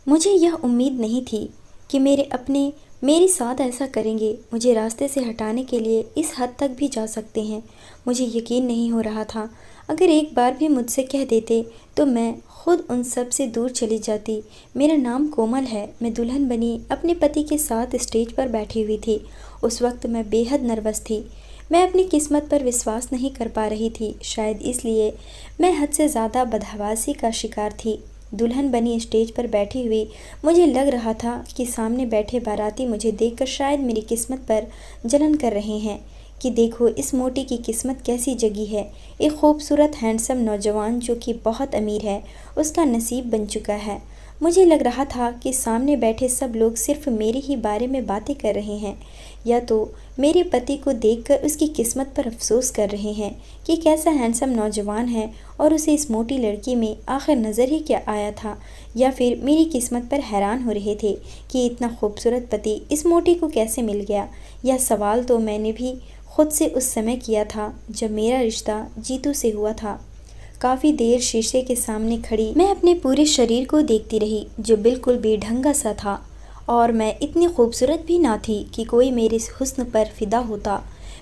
मुझे यह उम्मीद नहीं थी कि मेरे अपने मेरे साथ ऐसा करेंगे, मुझे रास्ते से हटाने के लिए इस हद तक भी जा सकते हैं। मुझे यकीन नहीं हो रहा था। अगर एक बार भी मुझसे कह देते तो मैं खुद उन सब से दूर चली जाती। मेरा नाम कोमल है। मैं दुल्हन बनी अपने पति के साथ स्टेज पर बैठी हुई थी। उस वक्त मैं बेहद नर्वस थी। मैं अपनी किस्मत पर विश्वास नहीं कर पा रही थी। शायद इसलिए मैं हद से ज़्यादा बदहवासी का शिकार थी। दुल्हन बनी स्टेज पर बैठी हुई मुझे लग रहा था कि सामने बैठे बाराती मुझे देखकर शायद मेरी किस्मत पर जलन कर रहे हैं कि देखो इस मोटी की किस्मत कैसी जगी है। एक खूबसूरत हैंडसम नौजवान जो कि बहुत अमीर है, उसका नसीब बन चुका है। मुझे लग रहा था कि सामने बैठे सब लोग सिर्फ मेरे ही बारे में बातें कर रहे हैं, या तो मेरे पति को देखकर उसकी किस्मत पर अफसोस कर रहे हैं कि कैसा हैंडसम नौजवान है और उसे इस मोटी लड़की में आखिर नज़र ही क्या आया था, या फिर मेरी किस्मत पर हैरान हो रहे थे कि इतना खूबसूरत पति इस मोटी को कैसे मिल गया। यह सवाल तो मैंने भी खुद से उस समय किया था जब मेरा रिश्ता जीतू से हुआ था। काफ़ी देर शीशे के सामने खड़ी मैं अपने पूरे शरीर को देखती रही जो बिल्कुल बेढंगा सा था, और मैं इतनी खूबसूरत भी ना थी कि कोई मेरे हुस्न पर फिदा होता।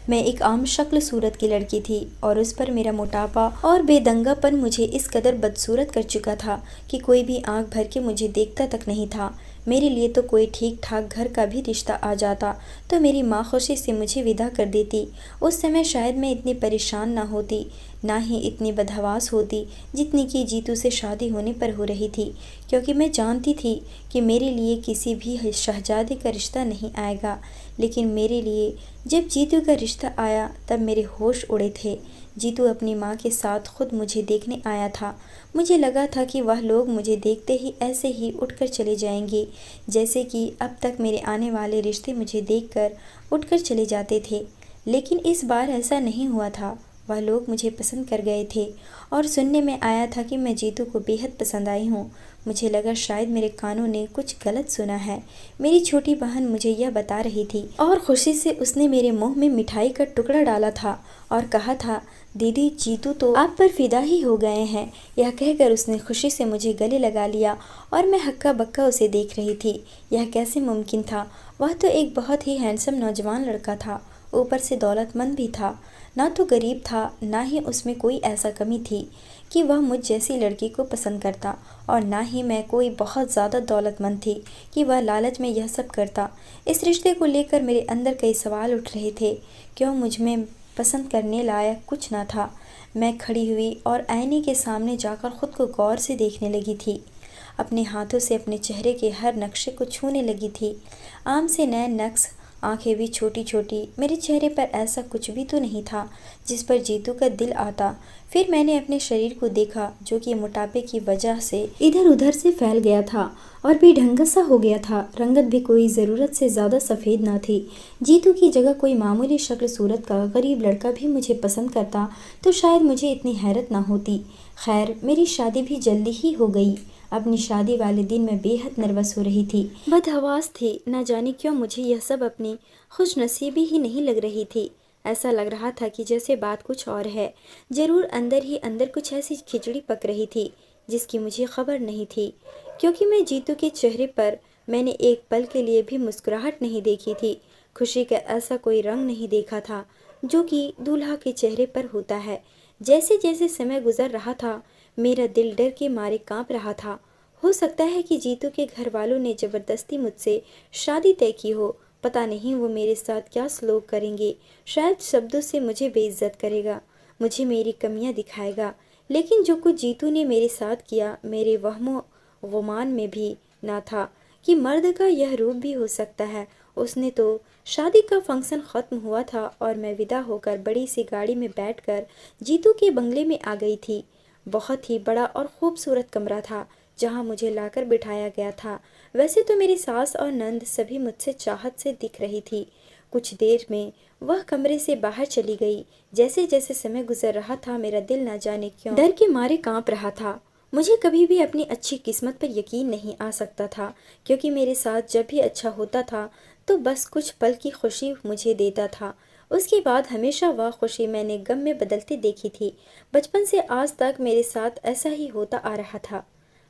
मैं एक आम शक्ल सूरत की लड़की थी और उस पर मेरा मोटापा और बेदंगापन मुझे इस कदर बदसूरत कर चुका था कि कोई भी आंख भर के मुझे देखता तक नहीं था। मेरे लिए तो कोई ठीक ठाक घर का भी रिश्ता आ जाता तो मेरी माँ खुशी से मुझे विदा कर देती। उस समय शायद मैं इतनी परेशान ना होती, ना ही इतनी बदहवास होती जितनी कि जीतू से शादी होने पर हो रही थी, क्योंकि मैं जानती थी कि मेरे लिए किसी भी शहजादे का रिश्ता नहीं आएगा। लेकिन मेरे लिए जब जीतू का रिश्ता आया तब मेरे होश उड़े थे। जीतू अपनी माँ के साथ खुद मुझे देखने आया था। मुझे लगा था कि वह लोग मुझे देखते ही ऐसे ही उठकर चले जाएंगे, जैसे कि अब तक मेरे आने वाले रिश्ते मुझे देखकर उठकर चले जाते थे। लेकिन इस बार ऐसा नहीं हुआ था। वह लोग मुझे पसंद कर गए थे और सुनने में आया था कि मैं जीतू को बेहद पसंद आई हूँ। मुझे लगा शायद मेरे कानों ने कुछ गलत सुना है। मेरी छोटी बहन मुझे यह बता रही थी और खुशी से उसने मेरे मुंह में मिठाई का टुकड़ा डाला था और कहा था, दीदी जीतू तो आप पर फिदा ही हो गए हैं। यह कहकर उसने खुशी से मुझे गले लगा लिया और मैं हक्का बक्का उसे देख रही थी। यह कैसे मुमकिन था? वह तो एक बहुत ही हैंडसम नौजवान लड़का था, ऊपर से दौलतमंद भी था। ना तो गरीब था, ना ही उसमें कोई ऐसा कमी थी कि वह मुझ जैसी लड़की को पसंद करता, और ना ही मैं कोई बहुत ज़्यादा दौलतमंद थी कि वह लालच में यह सब करता। इस रिश्ते को लेकर मेरे अंदर कई सवाल उठ रहे थे। क्यों मुझ में पसंद करने लायक कुछ ना था? मैं खड़ी हुई और आईने के सामने जाकर खुद को गौर से देखने लगी थी। अपने हाथों से अपने चेहरे के हर नक्शे को छूने लगी थी। आम से नए नक्श, आंखें भी छोटी छोटी। मेरे चेहरे पर ऐसा कुछ भी तो नहीं था जिस पर जीतू का दिल आता। फिर मैंने अपने शरीर को देखा जो कि मोटापे की वजह से इधर उधर से फैल गया था और बेढंगा सा हो गया था। रंगत भी कोई ज़रूरत से ज़्यादा सफ़ेद ना थी। जीतू की जगह कोई मामूली शक्ल सूरत का गरीब लड़का भी मुझे पसंद करता तो शायद मुझे इतनी हैरत ना होती। खैर, मेरी शादी भी जल्दी ही हो गई। अपनी शादी वाले दिन मैं बेहद नर्वस हो रही थी, बदहवास थी। न जाने क्यों मुझे यह सब अपनी खुशनसीबी ही नहीं लग रही थी। ऐसा लग रहा था कि जैसे बात कुछ और है। जरूर अंदर ही अंदर कुछ ऐसी खिचड़ी पक रही थी जिसकी मुझे खबर नहीं थी, क्योंकि मैं जीतू के चेहरे पर मैंने एक पल के लिए भी मुस्कुराहट नहीं देखी थी। खुशी का ऐसा कोई रंग नहीं देखा था जो कि दूल्हा के चेहरे पर होता है। जैसे जैसे समय गुजर रहा था मेरा दिल डर के मारे कांप रहा था। हो सकता है कि जीतू के घर वालों ने जबरदस्ती मुझसे शादी तय की हो। पता नहीं वो मेरे साथ क्या सलूक करेंगे। शायद शब्दों से मुझे बेइज्जत करेगा, मुझे मेरी कमियां दिखाएगा। लेकिन जो कुछ जीतू ने मेरे साथ किया मेरे वहमो गुमान में भी ना था कि मर्द का यह रूप भी हो सकता है। उसने तो शादी का फंक्शन ख़त्म हुआ था और मैं विदा होकर बड़ी सी गाड़ी में बैठकर जीतू के बंगले में आ गई थी। बहुत ही बड़ा और खूबसूरत कमरा था जहाँ मुझे लाकर बिठाया गया था। वैसे तो मेरी सास और नंद सभी मुझसे चाहत से दिख रही थी। कुछ देर में वह कमरे से बाहर चली गई। जैसे जैसे समय गुजर रहा था मेरा दिल न जाने क्यों डर के मारे कांप रहा था। मुझे कभी भी अपनी अच्छी किस्मत पर यकीन नहीं आ सकता था, क्योंकि मेरे साथ जब भी अच्छा होता था तो बस कुछ पल की खुशी मुझे देता था। उसके बाद हमेशा वह खुशी मैंने गम में बदलती देखी थी। बचपन से आज तक मेरे साथ ऐसा ही होता आ रहा था।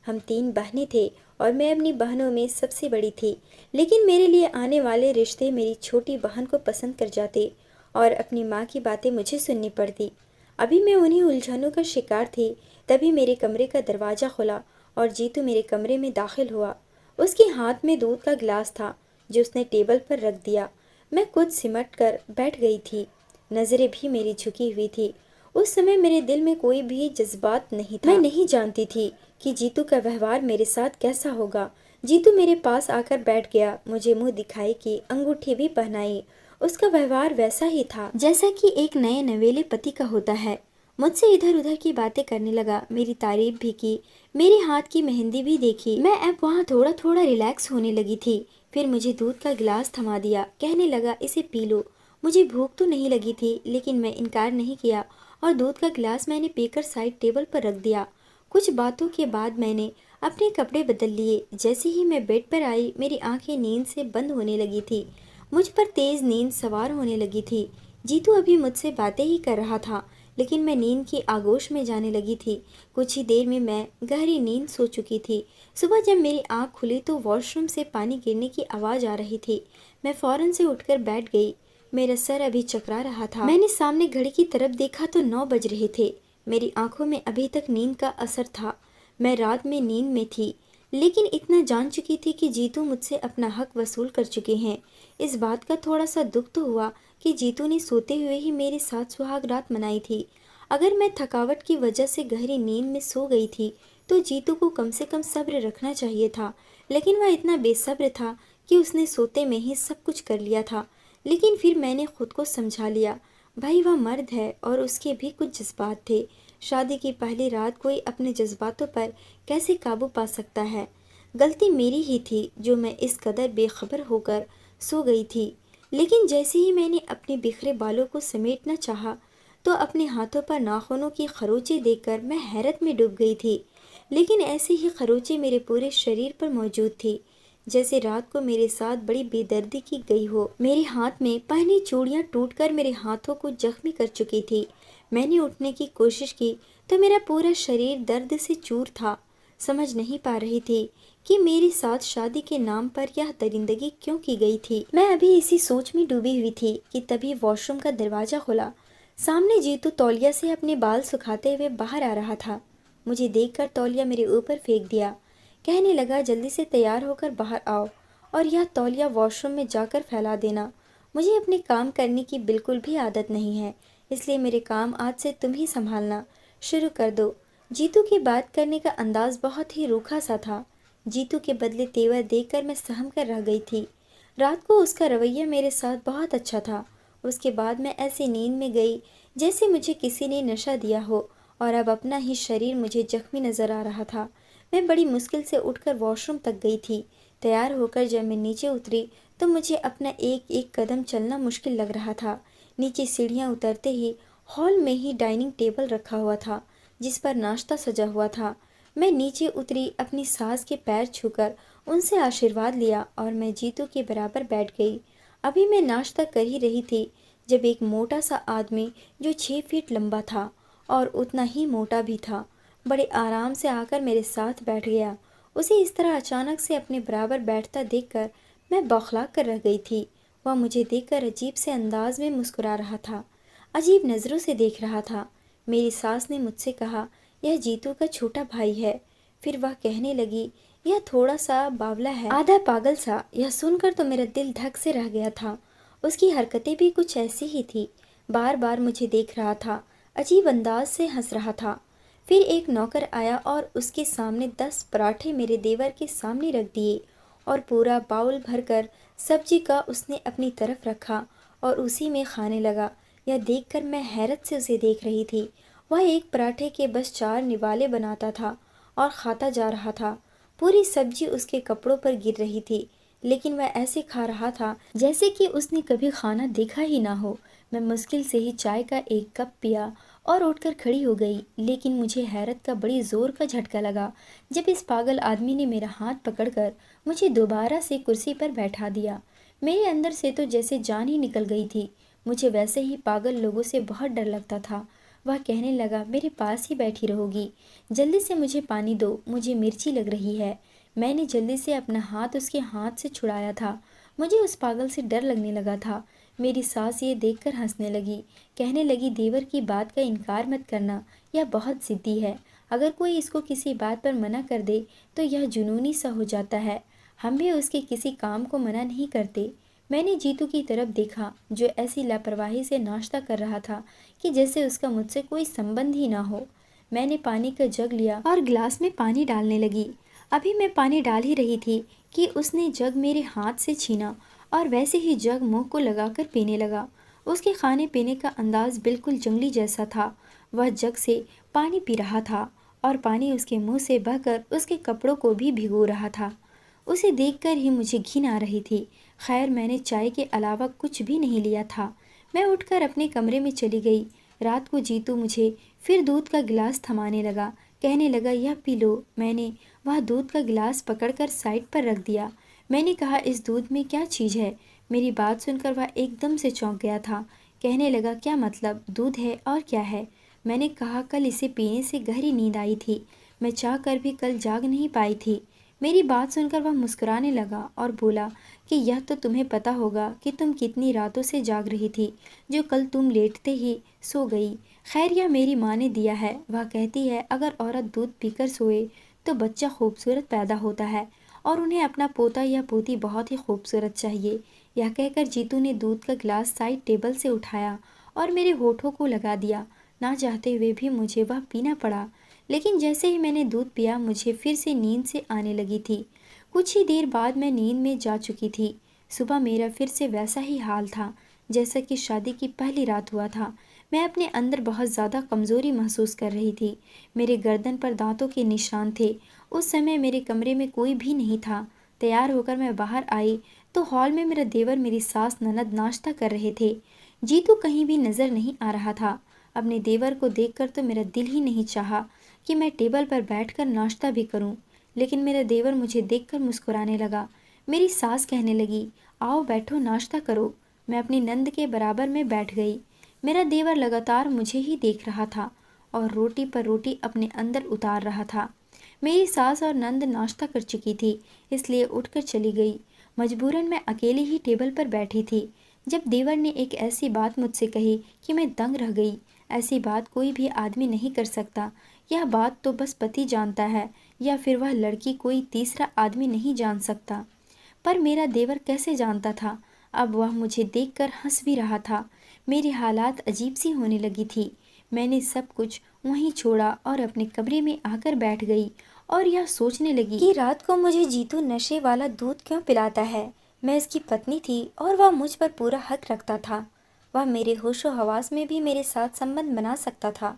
हम तीन बहनें थे और मैं अपनी बहनों में सबसे बड़ी थी, लेकिन मेरे लिए आने वाले रिश्ते मेरी छोटी बहन को पसंद कर जाते और अपनी माँ की बातें मुझे सुननी पड़ती। अभी मैं उन्हीं उलझनों का शिकार थी, तभी मेरे कमरे का दरवाज़ा खुला और जीतू मेरे कमरे में दाखिल हुआ। उसके हाथ में दूध का गिलास था जो उसने टेबल पर रख दिया। मैं कुछ सिमट कर बैठ गई थी, नज़रें भी मेरी झुकी हुई थी। उस समय मेरे दिल में कोई भी जज्बात नहीं था। मैं नहीं जानती थी कि जीतू का व्यवहार मेरे साथ कैसा होगा। जीतू मेरे पास आकर बैठ गया, मुझे मुंह दिखाई की अंगूठी भी पहनाई। उसका व्यवहार वैसा ही था जैसा कि एक नए नवेले पति का होता है। मुझसे इधर उधर की बातें करने लगा, मेरी तारीफ भी की, मेरे हाथ की मेहंदी भी देखी। मैं अब वहाँ थोड़ा थोड़ा रिलैक्स होने लगी थी। फिर मुझे दूध का गिलास थमा दिया, कहने लगा इसे पी लो। मुझे भूख तो नहीं लगी थी, लेकिन मैं इनकार नहीं किया और दूध का गिलास मैंने पीकर साइड टेबल पर रख दिया। कुछ बातों के बाद मैंने अपने कपड़े बदल लिए। जैसे ही मैं बेड पर आई, मेरी आंखें नींद से बंद होने लगी थी। मुझ पर तेज नींद सवार होने लगी थी। जीतू अभी मुझसे बातें ही कर रहा था, लेकिन मैं नींद की आगोश में जाने लगी थी। कुछ ही देर में मैं गहरी नींद सो चुकी थी। सुबह जब मेरी आंख खुली तो वॉशरूम से पानी गिरने की आवाज़ आ रही थी। मैं फौरन से उठकर बैठ गई। मेरा सर अभी चकरा रहा था। मैंने सामने घड़ी की तरफ देखा तो 9 बज रहे थे। मेरी आंखों में अभी तक नींद का असर था। मैं रात में नींद में थी, लेकिन इतना जान चुकी थी कि जीतू मुझसे अपना हक वसूल कर चुके हैं। इस बात का थोड़ा सा दुख तो हुआ कि जीतू ने सोते हुए ही मेरे साथ सुहाग रात मनाई थी। अगर मैं थकावट की वजह से गहरी नींद में सो गई थी तो जीतू को कम से कम सब्र रखना चाहिए था, लेकिन वह इतना बेसब्र था कि उसने सोते में ही सब कुछ कर लिया था। लेकिन फिर मैंने खुद को समझा लिया, भाई वह मर्द है और उसके भी कुछ जज्बात थे। शादी की पहली रात कोई अपने जज्बातों पर कैसे काबू पा सकता है। गलती मेरी ही थी जो मैं इस कदर बेखबर होकर सो गई थी। लेकिन जैसे ही मैंने अपने बिखरे बालों को समेटना चाहा तो अपने हाथों पर नाखूनों की खरोंचें देखकर मैं हैरत में डूब गई थी। लेकिन ऐसी ही खरोंचें मेरे पूरे शरीर पर मौजूद थी, जैसे रात को मेरे साथ बड़ी बेदर्दी की गई हो। मेरे हाथ में पहनी चूड़ियां टूटकर मेरे हाथों को जख्मी कर चुकी थी। मैंने उठने की कोशिश की तो मेरा पूरा शरीर दर्द से चूर था। समझ नहीं पा रही थी कि मेरे साथ शादी के नाम पर यह दरिंदगी क्यों की गई थी। मैं अभी इसी सोच में डूबी हुई थी कि तभी वॉशरूम का दरवाजा खुला। सामने जीतू तौलिया से अपने बाल सुखाते हुए बाहर आ रहा था। मुझे देखकर तौलिया मेरे ऊपर फेंक दिया, कहने लगा जल्दी से तैयार होकर बाहर आओ और यह तौलिया वॉशरूम में जाकर फैला देना। मुझे अपने काम करने की बिल्कुल भी आदत नहीं है, इसलिए मेरे काम आज से तुम ही संभालना। शुरू कर दो। जीतू की बात करने का अंदाज बहुत ही रूखा सा था। जीतू के बदले तेवर देखकर मैं सहम कर रह गई थी। रात को उसका रवैया मेरे साथ बहुत अच्छा था। उसके बाद मैं ऐसी नींद में गई जैसे मुझे किसी ने नशा दिया हो और अब अपना ही शरीर मुझे जख्मी नजर आ रहा था। मैं बड़ी मुश्किल से उठकर वॉशरूम तक गई थी। तैयार होकर जब मैं नीचे उतरी तो मुझे अपना एक एक कदम चलना मुश्किल लग रहा था। नीचे सीढ़ियाँ उतरते ही हॉल में ही डाइनिंग टेबल रखा हुआ था जिस पर नाश्ता सजा हुआ था। मैं नीचे उतरी, अपनी सास के पैर छूकर उनसे आशीर्वाद लिया और मैं जीतू के बराबर बैठ गई। अभी मैं नाश्ता कर ही रही थी जब एक मोटा सा आदमी जो 6 फीट लंबा था और उतना ही मोटा भी था, बड़े आराम से आकर मेरे साथ बैठ गया। उसे इस तरह अचानक से अपने बराबर बैठता देखकर मैं बौखला कर रह गई थी। वह मुझे देखकर अजीब से अंदाज में मुस्कुरा रहा था, अजीब नज़रों से देख रहा था। मेरी सास ने मुझसे कहा, यह जीतू का छोटा भाई है। फिर वह कहने लगी, यह थोड़ा सा बावला है, आधा पागल सा। यह सुनकर तो मेरा दिल धक से रह गया था। उसकी हरकतें भी कुछ ऐसी ही थी, बार बार मुझे देख रहा था, अजीब अंदाज से हंस रहा था। फिर एक नौकर आया और उसके सामने 10 पराठे मेरे देवर के सामने रख दिए और पूरा बाउल भरकर सब्जी का उसने अपनी तरफ रखा और उसी में खाने लगा। यह देखकर मैं हैरत से उसे देख रही थी। वह एक पराठे के बस 4 निवाले बनाता था और खाता जा रहा था। पूरी सब्जी उसके कपड़ों पर गिर रही थी, लेकिन वह ऐसे खा रहा था जैसे कि उसने कभी खाना देखा ही ना हो। मैं मुश्किल से ही चाय का एक कप पिया और उठकर खड़ी हो गई, लेकिन मुझे हैरत का बड़ी जोर का झटका लगा जब इस पागल आदमी ने मेरा हाथ पकड़कर मुझे दोबारा से कुर्सी पर बैठा दिया। मेरे अंदर से तो जैसे जान ही निकल गई थी। मुझे वैसे ही पागल लोगों से बहुत डर लगता था। वह कहने लगा, मेरे पास ही बैठी रहोगी, जल्दी से मुझे पानी दो, मुझे मिर्ची लग रही है। मैंने जल्दी से अपना हाथ उसके हाथ से छुड़ाया था। मुझे उस पागल से डर लगने लगा था। मेरी सास ये देखकर हंसने लगी, कहने लगी, देवर की बात का इनकार मत करना, यह बहुत जिद्दी है। अगर कोई इसको किसी बात पर मना कर दे तो यह जुनूनी सा हो जाता है। हम भी उसके किसी काम को मना नहीं करते। मैंने जीतू की तरफ देखा, जो ऐसी लापरवाही से नाश्ता कर रहा था कि जैसे उसका मुझसे कोई संबंध ही ना हो। मैंने पानी का जग लिया और गिलास में पानी डालने लगी। अभी मैं पानी डाल ही रही थी कि उसने जग मेरे हाथ से छीना और वैसे ही जग मुंह को लगाकर पीने लगा। उसके खाने पीने का अंदाज बिल्कुल जंगली जैसा था। वह जग से पानी पी रहा था और पानी उसके मुंह से बहकर उसके कपड़ों को भी भिगो रहा था। उसे देखकर ही मुझे घिन आ रही थी। खैर, मैंने चाय के अलावा कुछ भी नहीं लिया था। मैं उठकर अपने कमरे में चली गई। रात को जीतू मुझे फिर दूध का गिलास थमाने लगा, कहने लगा, यह पी लो। मैंने वह दूध का गिलास पकड़कर साइड पर रख दिया। मैंने कहा, इस दूध में क्या चीज़ है? मेरी बात सुनकर वह एकदम से चौंक गया था। कहने लगा, क्या मतलब, दूध है और क्या है? मैंने कहा, कल इसे पीने से गहरी नींद आई थी। मैं चाह कर भी कल जाग नहीं पाई थी। मेरी बात सुनकर वह मुस्कुराने लगा और बोला कि यह तो तुम्हें पता होगा कि तुम कितनी रातों से जाग रही थी, जो कल तुम लेटते ही सो गई। खैर, यह मेरी माँ ने दिया है। वह कहती है, अगर औरत दूध पीकर सोए तो बच्चा खूबसूरत पैदा होता है और उन्हें अपना पोता या पोती बहुत ही खूबसूरत चाहिए। यह कहकर जीतू ने दूध का गिलास साइड टेबल से उठाया और मेरे होठों को लगा दिया। ना चाहते हुए भी मुझे वह पीना पड़ा। लेकिन जैसे ही मैंने दूध पिया, मुझे फिर से नींद से आने लगी थी। कुछ ही देर बाद मैं नींद में जा चुकी थी। सुबह मेरा फिर से वैसा ही हाल था जैसा कि शादी की पहली रात हुआ था। मैं अपने अंदर बहुत ज़्यादा कमज़ोरी महसूस कर रही थी। मेरे गर्दन पर दांतों के निशान थे। उस समय मेरे कमरे में कोई भी नहीं था। तैयार होकर मैं बाहर आई तो हॉल में मेरा देवर, मेरी सास, ननद नाश्ता कर रहे थे। जीतू कहीं भी नज़र नहीं आ रहा था। अपने देवर को देखकर तो मेरा दिल ही नहीं चाहा कि मैं टेबल पर बैठकर नाश्ता भी करूं। लेकिन मेरा देवर मुझे देखकर मुस्कुराने लगा। मेरी सास कहने लगी, आओ बैठो, नाश्ता करो। मैं अपनी नंद के बराबर में बैठ गई। मेरा देवर लगातार मुझे ही देख रहा था और रोटी पर रोटी अपने अंदर उतार रहा था। मेरी सास और नंद नाश्ता कर चुकी थी, इसलिए उठकर चली गई। मजबूरन मैं अकेली ही टेबल पर बैठी थी। जब देवर ने एक ऐसी बात मुझसे कही कि मैं दंग रह गई। ऐसी बात कोई भी आदमी नहीं कर सकता। यह बात तो बस पति जानता है या फिर वह लड़की, कोई तीसरा आदमी नहीं जान सकता। पर मेरा देवर कैसे जानता था? अब वह मुझे देखकर हंस भी रहा था। मेरी हालात अजीब सी होने लगी थी। मैंने सब कुछ वहीं छोड़ा और अपने कमरे में आकर बैठ गई और यह सोचने लगी कि रात को मुझे जीतू नशे वाला दूध क्यों पिलाता है। मैं उसकी पत्नी थी और वह मुझ पर पूरा हक रखता था। वह मेरे होशो हवास में भी मेरे साथ संबंध बना सकता था।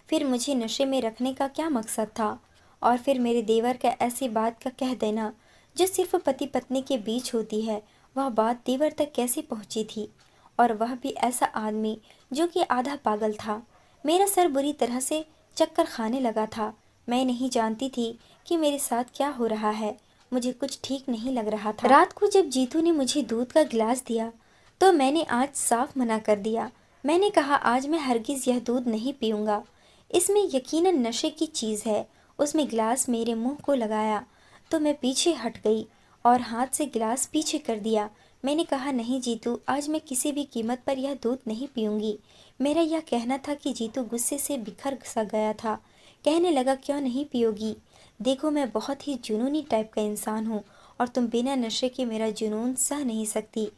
फिर मुझे नशे में रखने का क्या मकसद था? और फिर मेरे देवर का ऐसी बात का कह देना जो सिर्फ पति पत्नी के बीच होती है, वह बात देवर तक कैसे पहुंची थी? और वह भी ऐसा आदमी जो कि आधा पागल था। मेरा सर बुरी तरह से चक्कर खाने लगा था। मैं नहीं जानती थी कि मेरे साथ क्या हो रहा है। मुझे कुछ ठीक नहीं लग रहा था। रात को जब जीतू ने मुझे दूध का गिलास दिया तो मैंने आज साफ मना कर दिया। मैंने कहा, आज मैं हरगिज़ यह दूध नहीं पीऊँगा। इसमें यकीनन नशे की चीज़ है। उसमें गिलास मेरे मुंह को लगाया तो मैं पीछे हट गई और हाथ से गिलास पीछे कर दिया। मैंने कहा, नहीं जीतू, आज मैं किसी भी कीमत पर यह दूध नहीं पीऊँगी। मेरा यह कहना था कि जीतू गुस्से से बिखर सा गया था। कहने लगा, क्यों नहीं पियोगी? देखो, मैं बहुत ही जुनूनी टाइप का इंसान हूँ और तुम बिना नशे के मेरा जुनून सह नहीं सकती।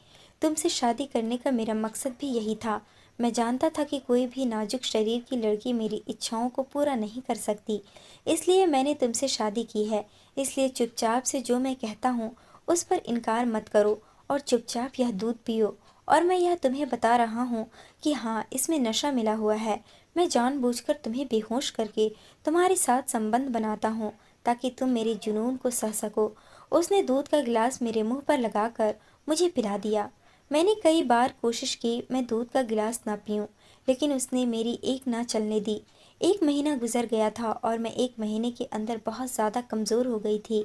तुमसे शादी करने का मेरा मकसद भी यही था। मैं जानता था कि कोई भी नाजुक शरीर की लड़की मेरी इच्छाओं को पूरा नहीं कर सकती, इसलिए मैंने तुमसे शादी की है। इसलिए चुपचाप से जो मैं कहता हूँ उस पर इनकार मत करो और चुपचाप यह दूध पियो। और मैं यह तुम्हें बता रहा हूँ कि हाँ, इसमें नशा मिला हुआ है। मैं जानबूझकर तुम्हें बेहोश करके तुम्हारे साथ संबंध बनाता हूँ ताकि तुम मेरे जुनून को सह सको। उसने दूध का गिलास मेरे मुंह पर लगाकर मुझे पिला दिया। मैंने कई बार कोशिश की मैं दूध का गिलास ना पीऊं, लेकिन उसने मेरी एक ना चलने दी। 1 महीना गुजर गया था और मैं 1 महीने के अंदर बहुत ज़्यादा कमज़ोर हो गई थी।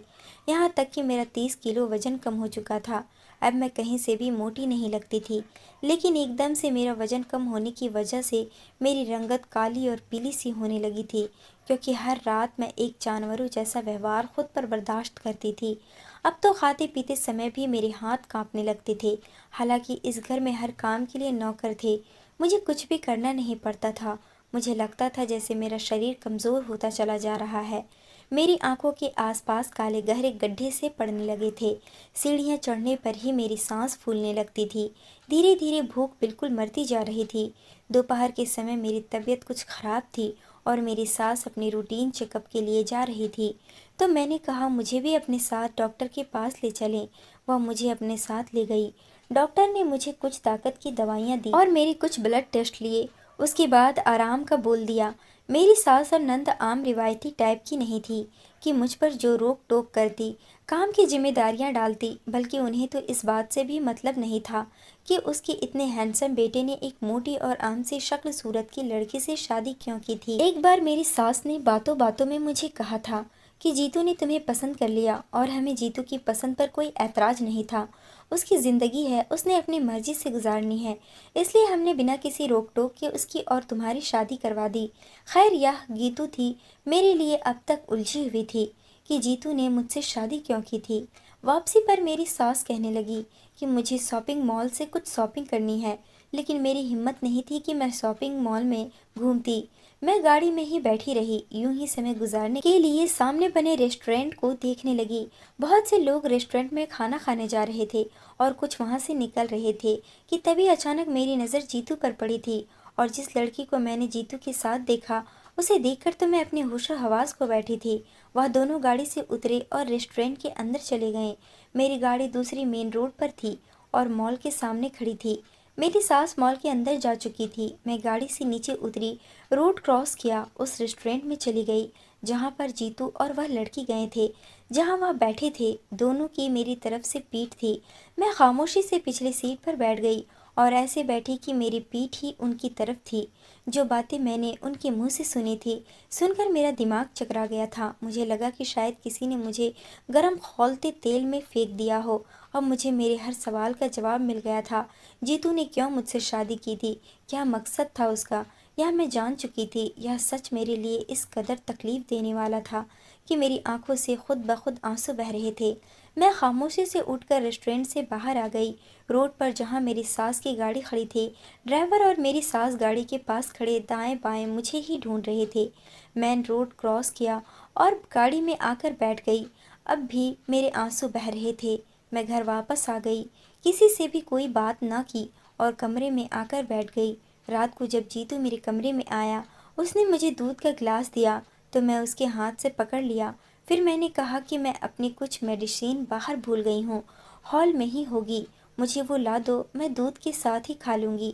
यहाँ तक कि मेरा 30 किलो वज़न कम हो चुका था। अब मैं कहीं से भी मोटी नहीं लगती थी, लेकिन एकदम से मेरा वजन कम होने की वजह से मेरी रंगत काली और पीली सी होने लगी थी, क्योंकि हर रात मैं एक जानवरों जैसा व्यवहार खुद पर बर्दाश्त करती थी। अब तो खाते पीते समय भी मेरे हाथ कांपने लगते थे। हालांकि इस घर में हर काम के लिए नौकर थे, मुझे कुछ भी करना नहीं पड़ता था। मुझे लगता था जैसे मेरा शरीर कमज़ोर होता चला जा रहा है। मेरी आंखों के आसपास काले गहरे गड्ढे से पड़ने लगे थे। सीढ़ियां चढ़ने पर ही मेरी सांस फूलने लगती थी। धीरे धीरे भूख बिल्कुल मरती जा रही थी। दोपहर के समय मेरी तबीयत कुछ खराब थी और मेरी सास अपनी रूटीन चेकअप के लिए जा रही थी। तो मैंने कहा मुझे भी अपने साथ डॉक्टर के पास ले चलें। वह मुझे अपने साथ ले गई। डॉक्टर ने मुझे कुछ ताकत की दवाइयाँ दी और मेरे कुछ ब्लड टेस्ट लिए। उसके बाद आराम का बोल दिया। मेरी सास और नंद आम रिवायती टाइप की नहीं थी कि मुझ पर जो रोक टोक करती, काम की जिम्मेदारियां डालती, बल्कि उन्हें तो इस बात से भी मतलब नहीं था कि उसके इतने हैंडसम बेटे ने एक मोटी और आम सी शक्ल सूरत की लड़की से शादी क्यों की थी। एक बार मेरी सास ने बातों बातों में मुझे कहा था कि जीतू ने तुम्हें पसंद कर लिया और हमें जीतू की पसंद पर कोई ऐतराज नहीं था। उसकी ज़िंदगी है, उसने अपनी मर्जी से गुजारनी है, इसलिए हमने बिना किसी रोक टोक के उसकी और तुम्हारी शादी करवा दी। खैर यह गीतू थी मेरे लिए अब तक उलझी हुई थी कि जीतू ने मुझसे शादी क्यों की थी। वापसी पर मेरी सास कहने लगी कि मुझे शॉपिंग मॉल से कुछ शॉपिंग करनी है, लेकिन मेरी हिम्मत नहीं थी कि मैं शॉपिंग मॉल में घूमती। मैं गाड़ी में ही बैठी रही, यूं ही समय गुजारने के लिए सामने बने रेस्टोरेंट को देखने लगी। बहुत से लोग रेस्टोरेंट में खाना खाने जा रहे थे और कुछ वहां से निकल रहे थे कि तभी अचानक मेरी नज़र जीतू पर पड़ी थी। और जिस लड़की को मैंने जीतू के साथ देखा, उसे देखकर तो मैं अपने होशो हवास को बैठी थी। वह दोनों गाड़ी से उतरे और रेस्टोरेंट के अंदर चले गए। मेरी गाड़ी दूसरी मेन रोड पर थी और मॉल के सामने खड़ी थी। मेरी सास मॉल के अंदर जा चुकी थी। मैं गाड़ी से नीचे उतरी, रोड क्रॉस किया, उस रेस्टोरेंट में चली गई जहाँ पर जीतू और वह लड़की गए थे, जहाँ वह बैठे थे। दोनों की मेरी तरफ से पीठ थी। मैं खामोशी से पिछली सीट पर बैठ गई और ऐसे बैठी कि मेरी पीठ ही उनकी तरफ थी। जो बातें मैंने उनके मुंह से सुनी थी, सुनकर मेरा दिमाग चकरा गया था। मुझे लगा कि शायद किसी ने मुझे गर्म खौलते तेल में फेंक दिया हो। अब मुझे मेरे हर सवाल का जवाब मिल गया था। जीतू ने क्यों मुझसे शादी की थी, क्या मकसद था उसका, यह मैं जान चुकी थी। यह सच मेरे लिए इस कदर तकलीफ देने वाला था कि मेरी आंखों से खुद ब खुद आंसू बह रहे थे। मैं खामोशी से उठकर रेस्टोरेंट से बाहर आ गई। रोड पर जहाँ मेरी सास की गाड़ी खड़ी थी, ड्राइवर और मेरी सास गाड़ी के पास खड़े दाएं बाएं मुझे ही ढूंढ रहे थे। मैंने रोड क्रॉस किया और गाड़ी में आकर बैठ गई। अब भी मेरे आंसू बह रहे थे। मैं घर वापस आ गई, किसी से भी कोई बात ना की और कमरे में आकर बैठ गई। रात को जब जीतू मेरे कमरे में आया, उसने मुझे दूध का गिलास दिया तो मैं उसके हाथ से पकड़ लिया। फिर मैंने कहा कि मैं अपनी कुछ मेडिसिन बाहर भूल गई हूँ, हॉल में ही होगी, मुझे वो ला दो, मैं दूध के साथ ही खा लूँगी।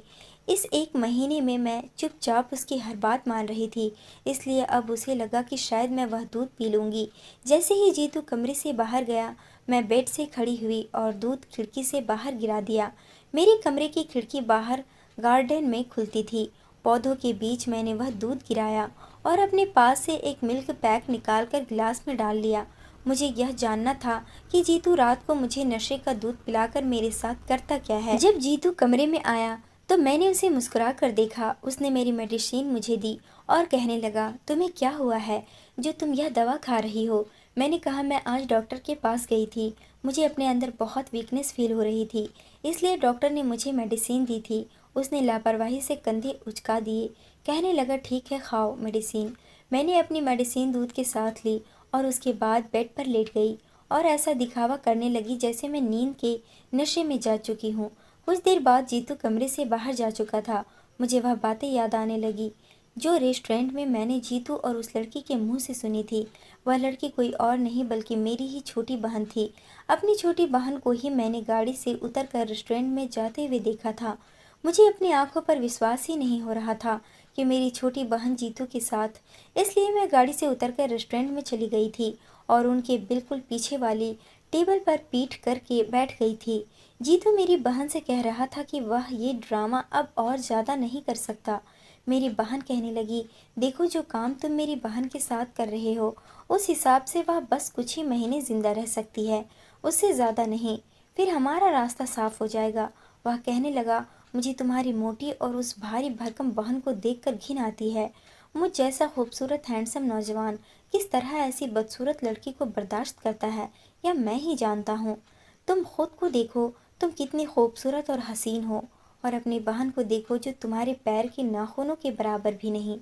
इस एक महीने में मैं चुपचाप उसकी हर बात मान रही थी, इसलिए अब उसे लगा कि शायद मैं वह दूध पी लूँगी। जैसे ही जीतू कमरे से बाहर गया, मैं बेड से खड़ी हुई और दूध खिड़की से बाहर गिरा दिया। मेरे कमरे की खिड़की बाहर गार्डन में खुलती थी। पौधों के बीच मैंने वह दूध गिराया और अपने पास से एक मिल्क पैक निकालकर गिलास में डाल लिया। मुझे यह जानना था कि जीतू रात को मुझे नशे का दूध पिलाकर मेरे साथ करता क्या है। जब जीतू कमरे में आया तो मैंने उसे मुस्कुरा कर देखा। उसने मेरी मेडिसिन मुझे दी और कहने लगा, तुम्हें क्या हुआ है जो तुम यह दवा खा रही हो। मैंने कहा, मैं आज डॉक्टर के पास गई थी, मुझे अपने अंदर बहुत वीकनेस फील हो रही थी, इसलिए डॉक्टर ने मुझे मेडिसिन दी थी। उसने लापरवाही से कंधे उचका दिए, कहने लगा, ठीक है खाओ मेडिसिन। मैंने अपनी मेडिसिन दूध के साथ ली और उसके बाद बेड पर लेट गई और ऐसा दिखावा करने लगी जैसे मैं नींद के नशे में जा चुकी हूँ। कुछ देर बाद जीतू कमरे से बाहर जा चुका था। मुझे वह बातें याद आने लगी जो रेस्टोरेंट में मैंने जीतू और उस लड़की के मुंह से सुनी थी। वह लड़की कोई और नहीं बल्कि मेरी ही छोटी बहन थी। अपनी छोटी बहन को ही मैंने गाड़ी से उतरकर रेस्टोरेंट में जाते हुए देखा था। मुझे अपनी आंखों पर विश्वास ही नहीं हो रहा था कि मेरी छोटी बहन जीतू के साथ। इसलिए मैं गाड़ी से उतरकर रेस्टोरेंट में चली गई थी और उनके बिल्कुल पीछे वाली टेबल पर पीठ करके बैठ गई थी। जीतू मेरी बहन से कह रहा था कि वह ये ड्रामा अब और ज़्यादा नहीं कर सकता। मेरी बहन कहने लगी, देखो जो काम तुम मेरी बहन के साथ कर रहे हो, उस हिसाब से वह बस कुछ ही महीने जिंदा रह सकती है, उससे ज़्यादा नहीं। फिर हमारा रास्ता साफ हो जाएगा। वह कहने लगा, मुझे तुम्हारी मोटी और उस भारी भरकम बहन को देखकर घिन आती है। मुझ जैसा खूबसूरत हैंडसम नौजवान किस तरह ऐसी बदसूरत लड़की को बर्दाश्त करता है, यह मैं ही जानता हूँ। तुम खुद को देखो, तुम कितनी खूबसूरत और हसीन हो, और अपनी बहन को देखो जो तुम्हारे पैर के नाखूनों के बराबर भी नहीं।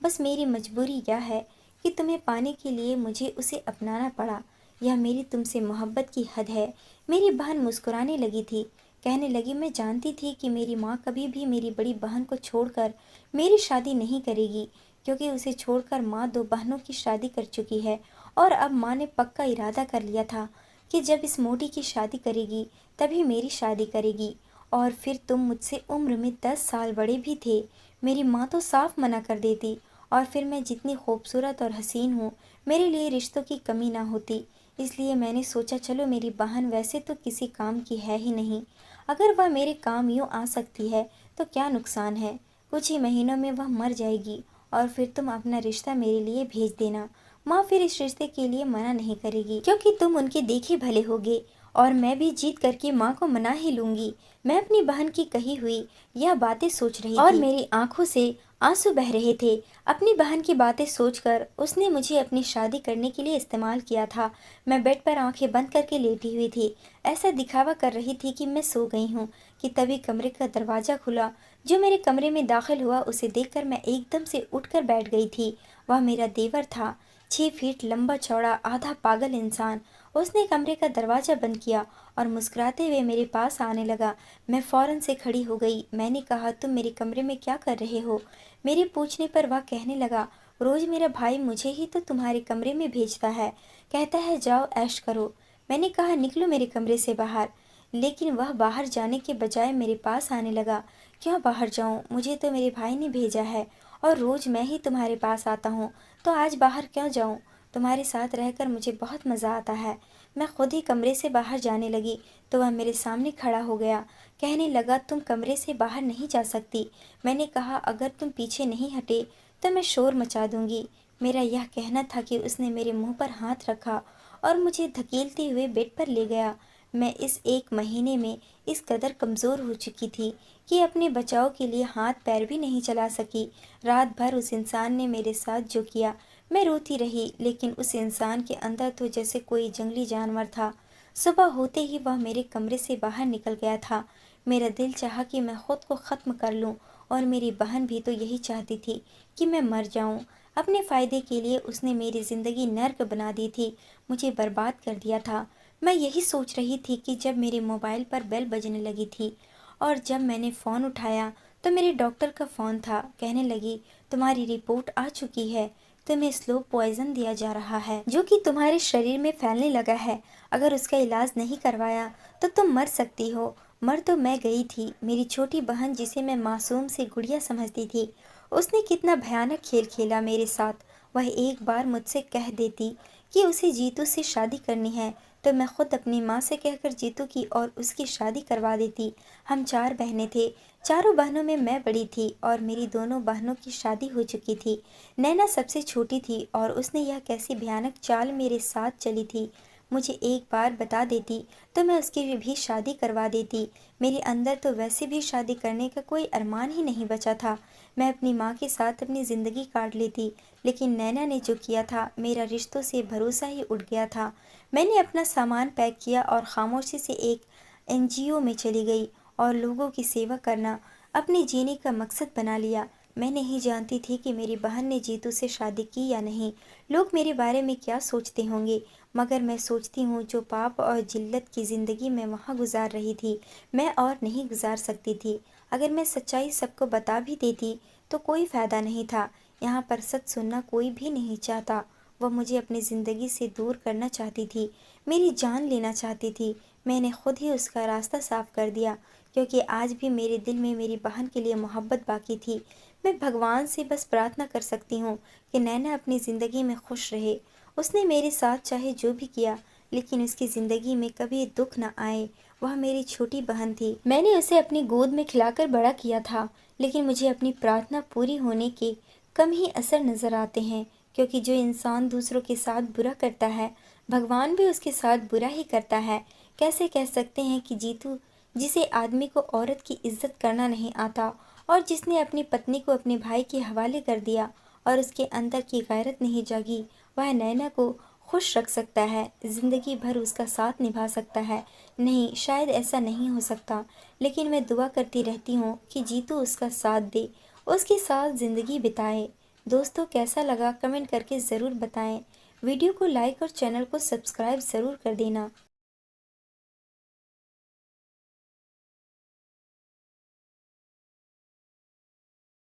बस मेरी मजबूरी यह है कि तुम्हें पाने के लिए मुझे उसे अपनाना पड़ा। यह मेरी तुमसे मोहब्बत की हद है। मेरी बहन मुस्कुराने लगी थी, कहने लगी, मैं जानती थी कि मेरी माँ कभी भी मेरी बड़ी बहन को छोड़कर मेरी शादी नहीं करेगी, क्योंकि उसे छोड़कर माँ दो बहनों की शादी कर चुकी है। और अब माँ ने पक्का इरादा कर लिया था कि जब इस मोटी की शादी करेगी तभी मेरी शादी करेगी। और फिर तुम मुझसे उम्र में 10 साल बड़े भी थे। मेरी माँ तो साफ मना कर देती, और फिर मैं जितनी खूबसूरत और हसीन हूँ, मेरे लिए रिश्तों की कमी ना होती। इसलिए मैंने सोचा, चलो मेरी बहन वैसे तो किसी काम की है ही नहीं, अगर वह मेरे काम यूँ आ सकती है तो क्या नुकसान है। कुछ ही महीनों में वह मर जाएगी, और फिर तुम अपना रिश्ता मेरे लिए भेज देना। माँ फिर इस रिश्ते के लिए मना नहीं करेगी, क्योंकि तुम उनके देखे भले होगे, और मैं भी जीत करके माँ को मना ही लूंगी। मैं अपनी बहन की कही हुई यह बातें सोच रही और मेरी आंखों से आंसू बह रहे थे। अपनी बहन की बातें सोचकर उसने मुझे अपनी शादी करने के लिए इस्तेमाल किया था। मैं बेड पर आंखें बंद करके लेटी हुई थी, ऐसा दिखावा कर रही थी कि मैं सो गई हूँ, कि तभी कमरे का दरवाजा खुला। जो मेरे कमरे में दाखिल हुआ उसे देखकर मैं एकदम से उठकर बैठ गई थी। वह मेरा देवर था, 6 फीट लंबा चौड़ा आधा पागल इंसान। उसने कमरे का दरवाजा बंद किया और मुस्कुराते हुए मेरे पास आने लगा। मैं फौरन से खड़ी हो गई। मैंने कहा, तुम मेरे कमरे में क्या कर रहे हो? मेरे पूछने पर वह कहने लगा, रोज मेरा भाई मुझे ही तो तुम्हारे कमरे में भेजता है, कहता है जाओ ऐश करो। मैंने कहा, निकलो मेरे कमरे से बाहर। लेकिन वह बाहर जाने के बजाय मेरे पास आने लगा। क्यों बाहर जाऊं? मुझे तो मेरे भाई ने भेजा है, और रोज मैं ही तुम्हारे पास आता हूँ, तो आज बाहर क्यों जाऊं? तुम्हारे साथ रहकर मुझे बहुत मज़ा आता है। मैं खुद ही कमरे से बाहर जाने लगी तो वह मेरे सामने खड़ा हो गया। कहने लगा, तुम कमरे से बाहर नहीं जा सकती। मैंने कहा, अगर तुम पीछे नहीं हटे तो मैं शोर मचा दूंगी। मेरा यह कहना था कि उसने मेरे मुंह पर हाथ रखा और मुझे धकेलते हुए बेड पर ले गया। मैं इस 1 महीने में इस कदर कमज़ोर हो चुकी थी कि अपने बचाव के लिए हाथ पैर भी नहीं चला सकी। रात भर उस इंसान ने मेरे साथ जो किया, मैं रोती रही, लेकिन उस इंसान के अंदर तो जैसे कोई जंगली जानवर था। सुबह होते ही वह मेरे कमरे से बाहर निकल गया था। मेरा दिल चाहा कि मैं खुद को ख़त्म कर लूं, और मेरी बहन भी तो यही चाहती थी कि मैं मर जाऊं। अपने फ़ायदे के लिए उसने मेरी ज़िंदगी नर्क बना दी थी, मुझे बर्बाद कर दिया था। मैं यही सोच रही थी कि जब मेरे मोबाइल पर बेल बजने लगी थी, और जब मैंने फ़ोन उठाया तो मेरे डॉक्टर का फ़ोन था। कहने लगी, तुम्हारी रिपोर्ट आ चुकी है, तुम्हें स्लो पॉइजन दिया जा रहा है, जो कि तुम्हारे शरीर में फैलने लगा है। अगर उसका इलाज नहीं करवाया तो तुम मर सकती हो। मर तो मैं गई थी। मेरी छोटी बहन, जिसे मैं मासूम से गुड़िया समझती थी, उसने कितना भयानक खेल खेला मेरे साथ। वह एक बार मुझसे कह देती कि उसे जीतू से शादी करनी है, तो मैं खुद अपनी माँ से कहकर जीतू की और उसकी शादी करवा देती। हम 4 बहनें थे। चारों बहनों में मैं बड़ी थी, और मेरी दोनों बहनों की शादी हो चुकी थी। नैना सबसे छोटी थी, और उसने यह कैसी भयानक चाल मेरे साथ चली थी, मुझे एक बार बता देती तो मैं उसकी भी शादी करवा देती। मेरे अंदर तो वैसे भी शादी करने का कोई अरमान ही नहीं बचा था। मैं अपनी माँ के साथ अपनी ज़िंदगी काट लेती, लेकिन नैना ने जो किया था, मेरा रिश्तों से भरोसा ही उठ गया था। मैंने अपना सामान पैक किया और खामोशी से एक एनजीओ में चली गई, और लोगों की सेवा करना अपने जीने का मकसद बना लिया। मैं नहीं जानती थी कि मेरी बहन ने जीतू से शादी की या नहीं। लोग मेरे बारे में क्या सोचते होंगे, मगर मैं सोचती हूँ, जो पाप और जिल्लत की ज़िंदगी मैं वहाँ गुजार रही थी, मैं और नहीं गुजार सकती थी। अगर मैं सच्चाई सबको बता भी देती तो कोई फ़ायदा नहीं था। यहाँ पर सच सुनना कोई भी नहीं चाहता। वह मुझे अपनी ज़िंदगी से दूर करना चाहती थी, मेरी जान लेना चाहती थी। मैंने खुद ही उसका रास्ता साफ कर दिया, क्योंकि आज भी मेरे दिल में मेरी बहन के लिए मोहब्बत बाकी थी। मैं भगवान से बस प्रार्थना कर सकती हूँ कि नैना अपनी ज़िंदगी में खुश रहे। उसने मेरे साथ चाहे जो भी किया, लेकिन उसकी ज़िंदगी में कभी दुख न आए। वह मेरी छोटी बहन थी। मैंने उसे अपनी गोद में खिलाकर बड़ा किया था, लेकिन मुझे अपनी प्रार्थना पूरी होने के कम ही असर नज़र आते हैं, क्योंकि जो इंसान दूसरों के साथ बुरा करता है, भगवान भी उसके साथ बुरा ही करता है। कैसे कह सकते हैं कि जीतू, जिसे आदमी को औरत की इज्जत करना नहीं आता और जिसने अपनी पत्नी को अपने भाई के हवाले कर दिया और उसके अंदर की गैरत नहीं जागी, वह नैना को खुश रख सकता है, जिंदगी भर उसका साथ निभा सकता है। नहीं, शायद ऐसा नहीं हो सकता, लेकिन मैं दुआ करती रहती हूँ कि जीतू उसका साथ दे, उसके साथ जिंदगी बिताए। दोस्तों, कैसा लगा कमेंट करके ज़रूर बताएं। वीडियो को लाइक और चैनल को सब्सक्राइब ज़रूर कर देना।